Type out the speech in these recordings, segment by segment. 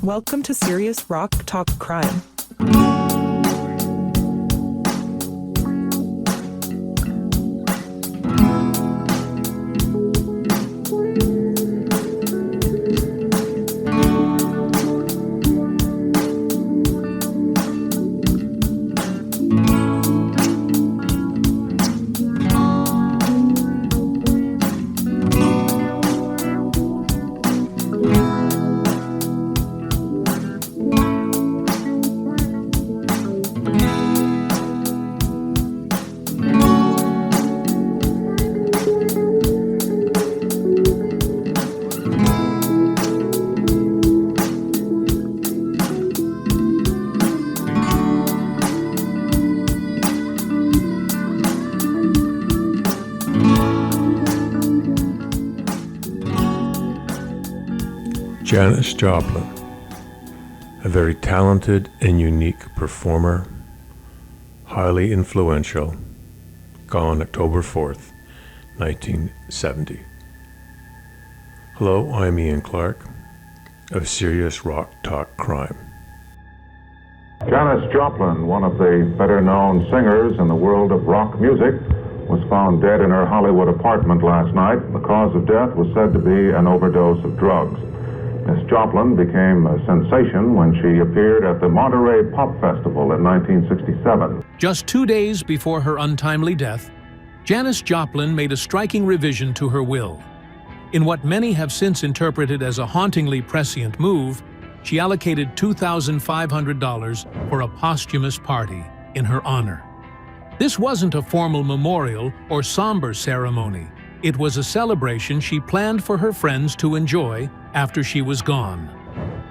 Welcome to Serious Rock Talk Crime. Janis Joplin, a very talented and unique performer, highly influential, gone October 4th, 1970. Hello, I'm Ian Clarke of Serious Rock Talk Crime. Janis Joplin, one of the better-known singers in the world of rock music, was found dead in her Hollywood apartment last night. The cause of death was said to be an overdose of drugs. Miss Joplin became a sensation when she appeared at the Monterey Pop Festival in 1967. Just 2 days before her untimely death, Janis Joplin made a striking revision to her will. In what many have since interpreted as a hauntingly prescient move, she allocated $2,500 for a posthumous party in her honor. This wasn't a formal memorial or somber ceremony. It was a celebration she planned for her friends to enjoy after she was gone.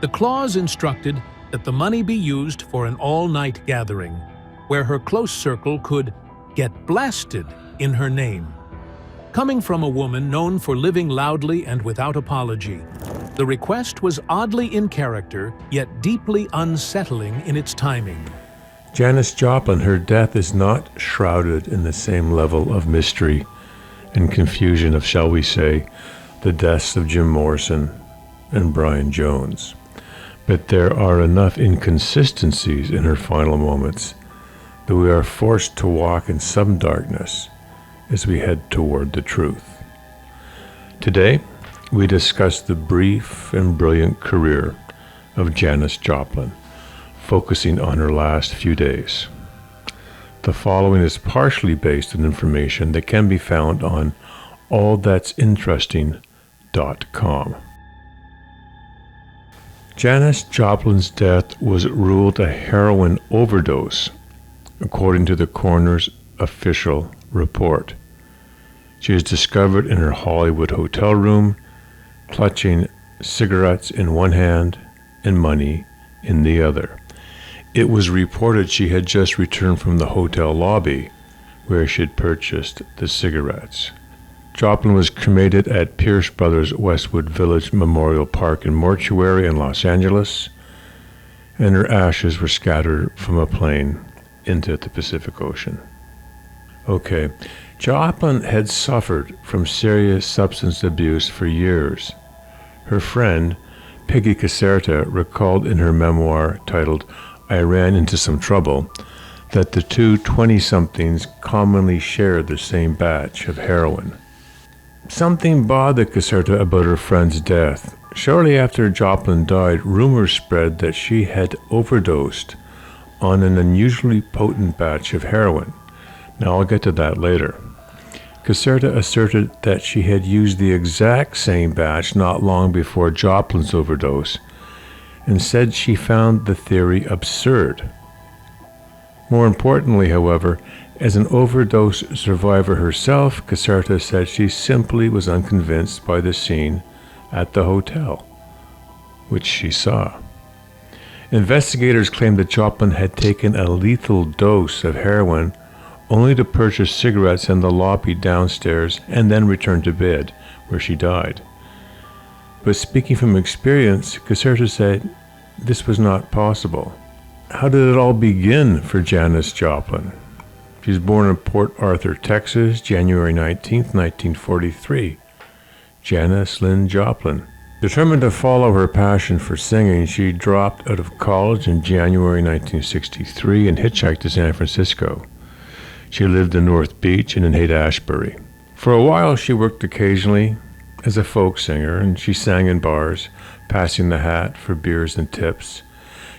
The clause instructed that the money be used for an all-night gathering, where her close circle could get blasted in her name. Coming from a woman known for living loudly and without apology, the request was oddly in character, yet deeply unsettling in its timing. Janis Joplin, her death is not shrouded in the same level of mystery and confusion of, shall we say, the deaths of Jim Morrison and Brian Jones. But there are enough inconsistencies in her final moments that we are forced to walk in some darkness as we head toward the truth. Today, we discuss the brief and brilliant career of Janis Joplin, focusing on her last few days. The following is partially based on information that can be found on allthat'sinteresting.com. Janis Joplin's death was ruled a heroin overdose, according to the coroner's official report. She is discovered in her Hollywood hotel room, clutching cigarettes in one hand and money in the other. It was reported she had just returned from the hotel lobby where she had purchased the cigarettes. Joplin was cremated at Pierce Brothers Westwood Village Memorial Park and Mortuary in Los Angeles, and her ashes were scattered from a plane into the Pacific Ocean. Okay, Joplin had suffered from serious substance abuse for years. Her friend, Peggy Caserta, recalled in her memoir titled I Ran Into Some Trouble that the two 20-somethings commonly shared the same batch of heroin. Something bothered Caserta about her friend's death. Shortly after Joplin died, rumors spread that she had overdosed on an unusually potent batch of heroin. Now I'll get to that later. Caserta asserted that she had used the exact same batch not long before Joplin's overdose, and said she found the theory absurd. More importantly, however, as an overdose survivor herself, Caserta said she simply was unconvinced by the scene at the hotel, which she saw. Investigators claimed that Joplin had taken a lethal dose of heroin only to purchase cigarettes in the lobby downstairs and then return to bed, where she died. But speaking from experience, Caserta said this was not possible. How did it all begin for Janis Joplin? She was born in Port Arthur, Texas, January 19, 1943. Janis Lynn Joplin, Determined to follow her passion for singing, she dropped out of college in January 1963 and hitchhiked to San Francisco. She lived in North Beach and in Haight-Ashbury. For a while, she worked occasionally as a folk singer, and she sang in bars, passing the hat for beers and tips.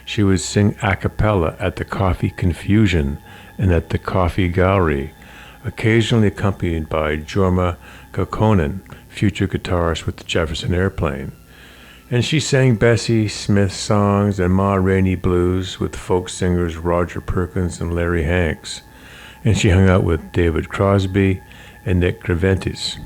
She would sing a cappella at the Coffee Confusion and at the Coffee Gallery, occasionally accompanied by Jorma Kaukonen, future guitarist with the Jefferson Airplane. And she sang Bessie Smith songs and Ma Rainey blues with folk singers Roger Perkins and Larry Hanks. And she hung out with David Crosby and Nick Graventis.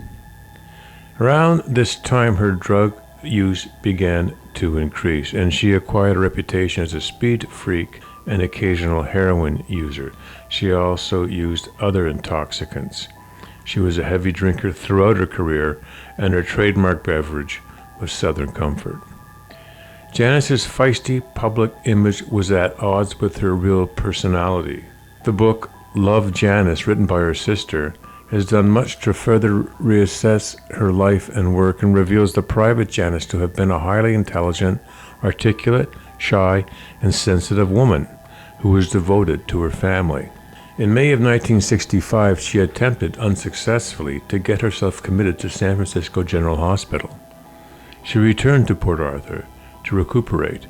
Around this time, her drug use began to increase, and she acquired a reputation as a speed freak and occasional heroin user. She also used other intoxicants. She was a heavy drinker throughout her career, and her trademark beverage was Southern Comfort. Janis's feisty public image was at odds with her real personality. The book Love Janis, written by her sister, has done much to further reassess her life and work and reveals the private Janis to have been a highly intelligent, articulate, shy, and sensitive woman who was devoted to her family. In May of 1965, she attempted unsuccessfully to get herself committed to San Francisco General Hospital. She returned to Port Arthur to recuperate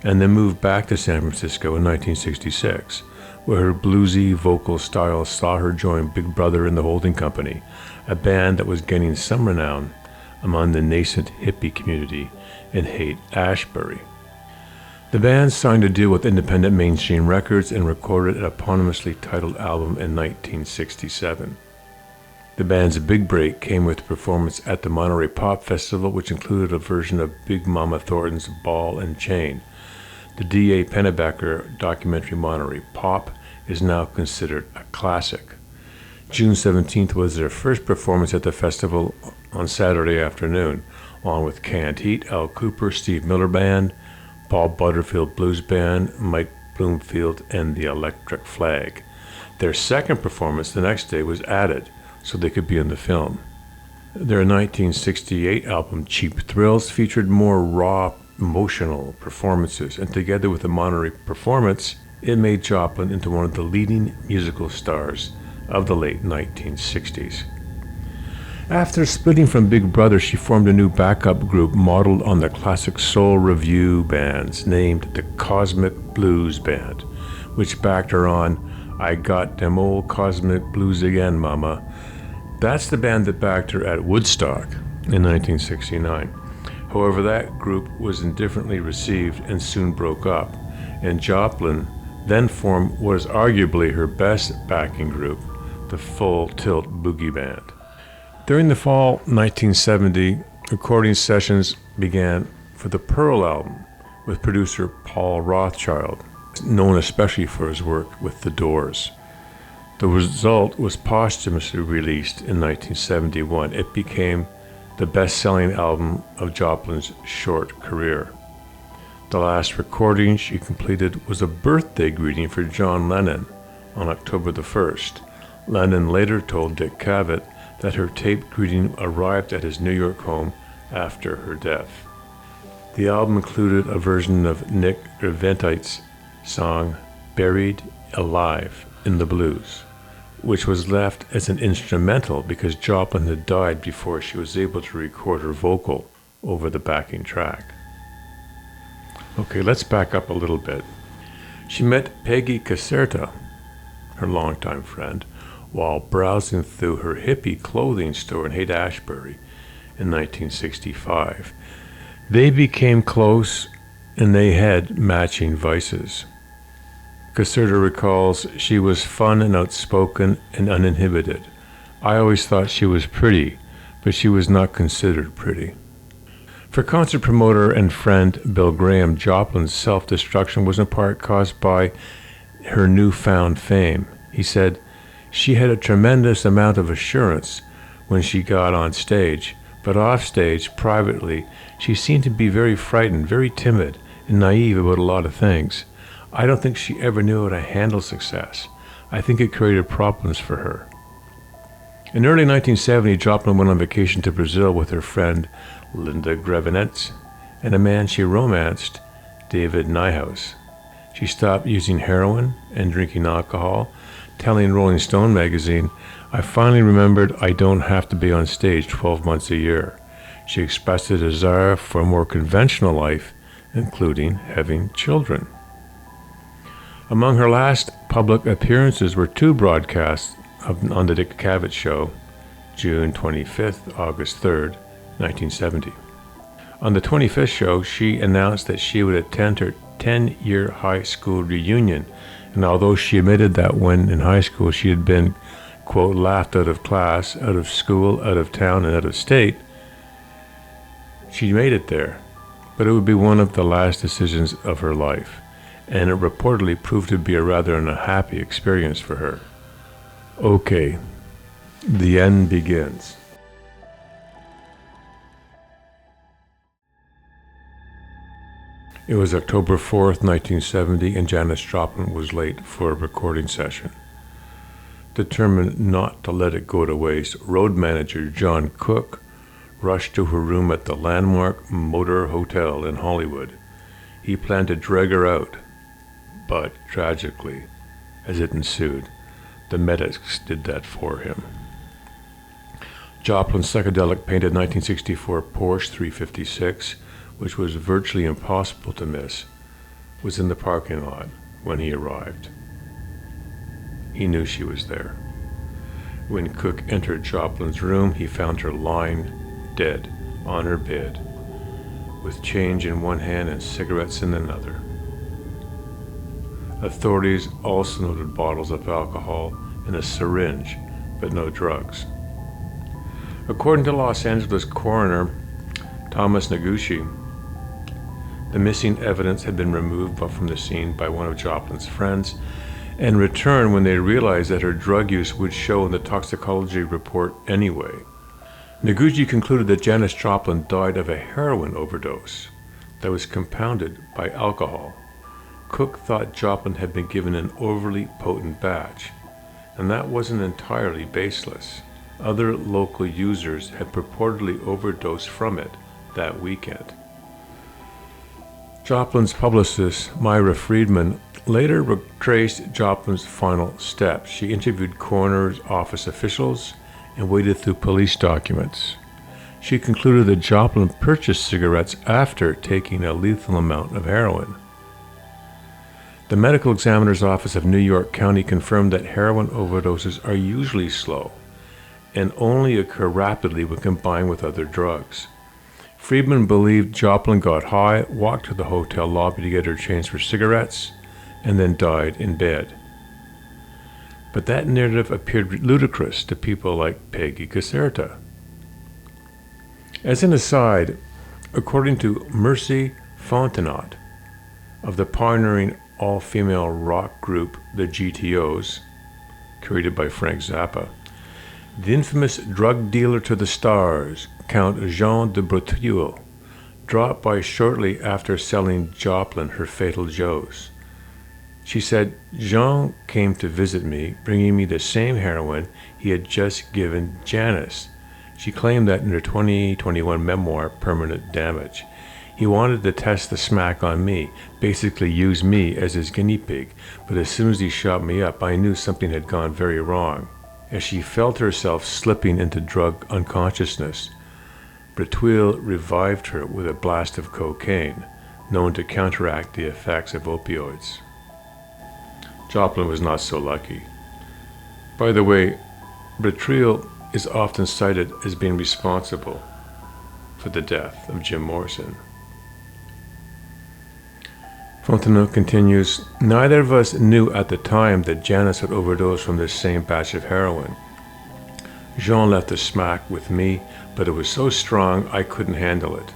and then moved back to San Francisco in 1966, where her bluesy vocal style saw her join Big Brother and the Holding Company, a band that was gaining some renown among the nascent hippie community in Haight-Ashbury. The band signed a deal with independent mainstream records and recorded an eponymously titled album in 1967. The band's big break came with a performance at the Monterey Pop Festival, which included a version of Big Mama Thornton's Ball and Chain. The D.A. Pennebaker documentary Monterey Pop is now considered a classic. June 17th was their first performance at the festival on Saturday afternoon, along with Canned Heat, Al Cooper, Steve Miller Band, Paul Butterfield Blues Band, Mike Bloomfield, and the Electric Flag. Their second performance the next day was added so they could be in the film. Their 1968 album Cheap Thrills featured more raw, emotional performances, and together with the Monterey performance, it made Joplin into one of the leading musical stars of the late 1960s. After splitting from Big Brother, she formed a new backup group modeled on the classic soul revue bands named the Cosmic Blues Band, which backed her on I Got Dem Old Cosmic Blues Again, Mama. That's the band that backed her at Woodstock in 1969. However, that group was indifferently received and soon broke up, and Joplin then formed what is arguably her best backing group, the Full Tilt Boogie Band. During the fall 1970, recording sessions began for the Pearl album with producer Paul Rothchild, known especially for his work with The Doors. The result was posthumously released in 1971. It became the best-selling album of Joplin's short career. The last recording she completed was a birthday greeting for John Lennon on October the 1st. Lennon later told Dick Cavett that her taped greeting arrived at his New York home after her death. The album included a version of Nick Graventis' song Buried Alive in the Blues, which was left as an instrumental because Joplin had died before she was able to record her vocal over the backing track. Okay, let's back up a little bit. She met Peggy Caserta, her longtime friend, while browsing through her hippie clothing store in Haight-Ashbury in 1965. They became close and they had matching vices. Caserta recalls, she was fun and outspoken and uninhibited. I always thought she was pretty, but she was not considered pretty. For concert promoter and friend Bill Graham, Joplin's self-destruction was in part caused by her newfound fame. He said, she had a tremendous amount of assurance when she got on stage, but off stage, privately, she seemed to be very frightened, very timid, and naive about a lot of things. I don't think she ever knew how to handle success. I think it created problems for her. In early 1970, Joplin went on vacation to Brazil with her friend Linda Grevenetz, and a man she romanced, David Niehaus. She stopped using heroin and drinking alcohol, telling Rolling Stone magazine, "I finally remembered I don't have to be on stage 12 months a year." She expressed a desire for a more conventional life, including having children. Among her last public appearances were 2 broadcasts on the Dick Cavett Show, June 25th, August 3rd, 1970. On the 25th show, she announced that she would attend her 10-year high school reunion, and although she admitted that when in high school she had been, quote, laughed out of class, out of school, out of town, and out of state, she made it there. But it would be one of the last decisions of her life, and it reportedly proved to be a rather unhappy experience for her. Okay, the end begins. It was October 4th, 1970, and Janis Joplin was late for a recording session. Determined not to let it go to waste, road manager John Cook rushed to her room at the Landmark Motor Hotel in Hollywood. He planned to drag her out, but tragically, as it ensued, the medics did that for him. Joplin's psychedelic painted 1964 Porsche 356, which was virtually impossible to miss, was in the parking lot when he arrived. He knew she was there. When Cook entered Joplin's room, he found her lying dead on her bed, with change in one hand and cigarettes in another. Authorities also noted bottles of alcohol and a syringe, but no drugs. According to Los Angeles coroner Thomas Noguchi, the missing evidence had been removed from the scene by one of Joplin's friends and returned when they realized that her drug use would show in the toxicology report anyway. Noguchi concluded that Janis Joplin died of a heroin overdose that was compounded by alcohol. Cook thought Joplin had been given an overly potent batch, and that wasn't entirely baseless. Other local users had purportedly overdosed from it that weekend. Joplin's publicist, Myra Friedman, later retraced Joplin's final steps. She interviewed coroner's office officials and waded through police documents. She concluded that Joplin purchased cigarettes after taking a lethal amount of heroin. The medical examiner's office of New York County confirmed that heroin overdoses are usually slow and only occur rapidly when combined with other drugs. Friedman believed Joplin got high, walked to the hotel lobby to get her change for cigarettes, and then died in bed. But that narrative appeared ludicrous to people like Peggy Caserta. As an aside, according to Mercy Fontenot of the pioneering all-female rock group the GTOs, created by Frank Zappa, the infamous drug dealer to the stars, Count Jean de Breteul, dropped by shortly after selling Joplin her fatal Joes. She said, "Jean came to visit me, bringing me the same heroin he had just given Janis." She claimed that in her 2021 memoir, Permanent Damage. He wanted to test the smack on me, basically use me as his guinea pig, but as soon as he shot me up, I knew something had gone very wrong. As she felt herself slipping into drug unconsciousness, Breteul revived her with a blast of cocaine, known to counteract the effects of opioids. Joplin was not so lucky. By the way, Breteul is often cited as being responsible for the death of Jim Morrison. Fontenot continues, "Neither of us knew at the time that Janis had overdosed from this same batch of heroin. Jean left the smack with me, but it was so strong I couldn't handle it.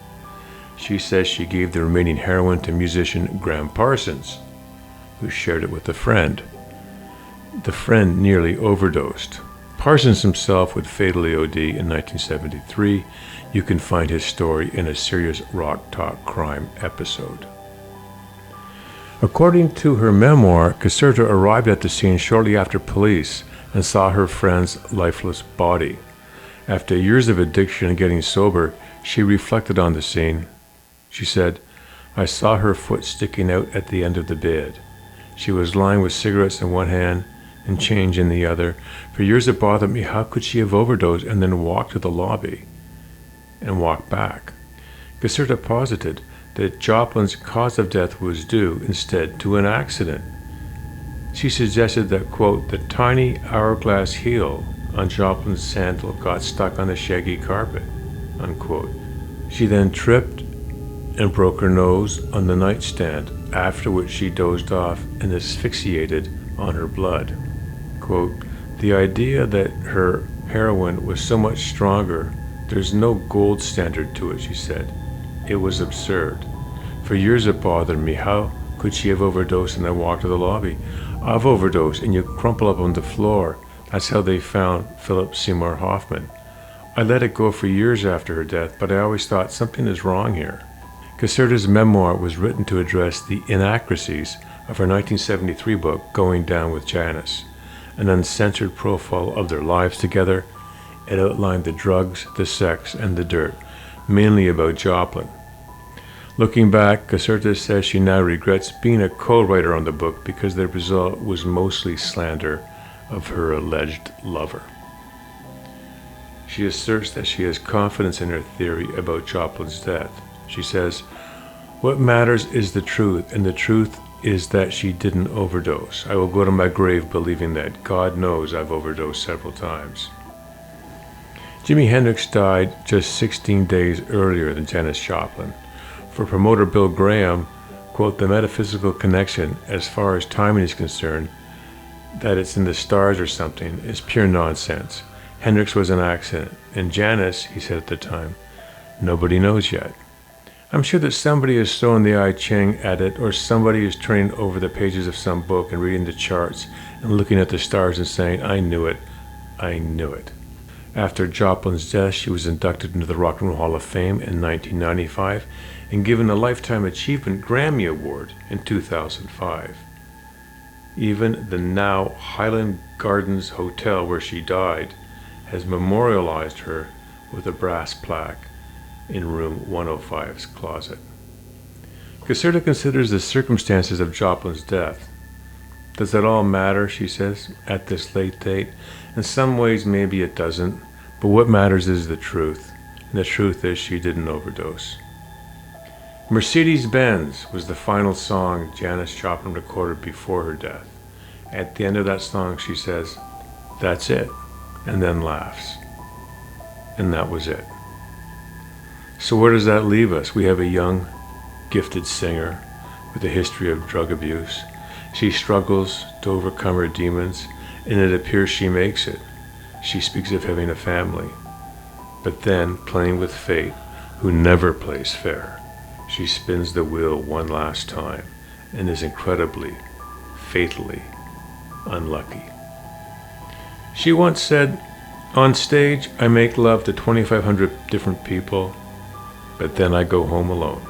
She says she gave the remaining heroin to musician Graham Parsons, who shared it with a friend. The friend nearly overdosed. Parsons himself would fatally OD in 1973. You can find his story in a Serious Rock Talk Crime episode." According to her memoir, Caserta arrived at the scene shortly after police and saw her friend's lifeless body. After years of addiction and getting sober, She reflected on the scene. She said, "I saw her foot sticking out at the end of the bed. She was lying with cigarettes in one hand and change in the other. For years it bothered me, how could she have overdosed and then walked to the lobby and walked back?" Caserta posited that Joplin's cause of death was due instead to an accident. She suggested that, quote, "the tiny hourglass heel on Joplin's sandal got stuck on the shaggy carpet," unquote. She then tripped and broke her nose on the nightstand, after which she dozed off and asphyxiated on her blood. Quote, "The idea that her heroin was so much stronger, there's no gold standard to it," she said. "It was absurd. For years it bothered me. How could she have overdosed and then walked to the lobby? I've overdosed and you crumple up on the floor. That's how they found Philip Seymour Hoffman. I let it go for years after her death, but I always thought something is wrong here." Caserta's memoir was written to address the inaccuracies of her 1973 book, Going Down with Janis, an uncensored profile of their lives together. It outlined the drugs, the sex, and the dirt, mainly about Joplin. Looking back, Caserta says she now regrets being a co-writer on the book because the result was mostly slander of her alleged lover. She asserts that she has confidence in her theory about Joplin's death. She says, "What matters is the truth, and the truth is that she didn't overdose. I will go to my grave believing that. God knows I've overdosed several times." Jimi Hendrix died just 16 days earlier than Janis Joplin. For promoter Bill Graham, quote, "the metaphysical connection, as far as timing is concerned, that it's in the stars or something, is pure nonsense. Hendrix was an accident, and Janis," he said at the time, "nobody knows yet. I'm sure that somebody is throwing the I Ching at it, or somebody is turning over the pages of some book and reading the charts and looking at the stars and saying, 'I knew it, I knew it.'" After Joplin's death, she was inducted into the Rock and Roll Hall of Fame in 1995 and given a Lifetime Achievement Grammy Award in 2005. Even the now Highland Gardens Hotel, where she died, has memorialized her with a brass plaque in room 105's closet. Caserta considers the circumstances of Joplin's death. "Does that all matter?" she says, "at this late date? In some ways maybe it doesn't, but what matters is the truth, and the truth is she didn't overdose." Mercedes-Benz was the final song Janis Joplin recorded before her death. At the end of that song she says, "That's it," and then laughs. And that was it. So where does that leave us? We have a young, gifted singer with a history of drug abuse. She struggles to overcome her demons, and it appears she makes it. She speaks of having a family. But then, playing with fate, who never plays fair, she spins the wheel one last time and is incredibly, fatally unlucky. She once said, "On stage, I make love to 2,500 different people, but then I go home alone."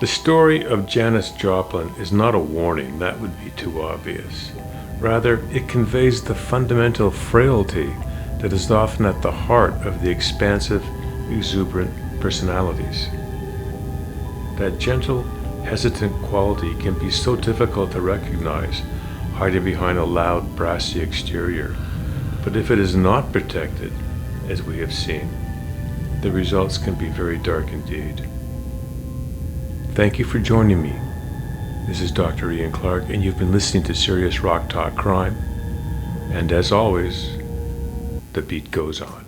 The story of Janis Joplin is not a warning, that would be too obvious. Rather, it conveys the fundamental frailty that is often at the heart of the expansive, exuberant personalities. That gentle, hesitant quality can be so difficult to recognize, hiding behind a loud, brassy exterior. But if it is not protected, as we have seen, the results can be very dark indeed. Thank you for joining me. This is Dr. Ian Clarke, and you've been listening to Serious Rock Talk Crime. And as always, the beat goes on.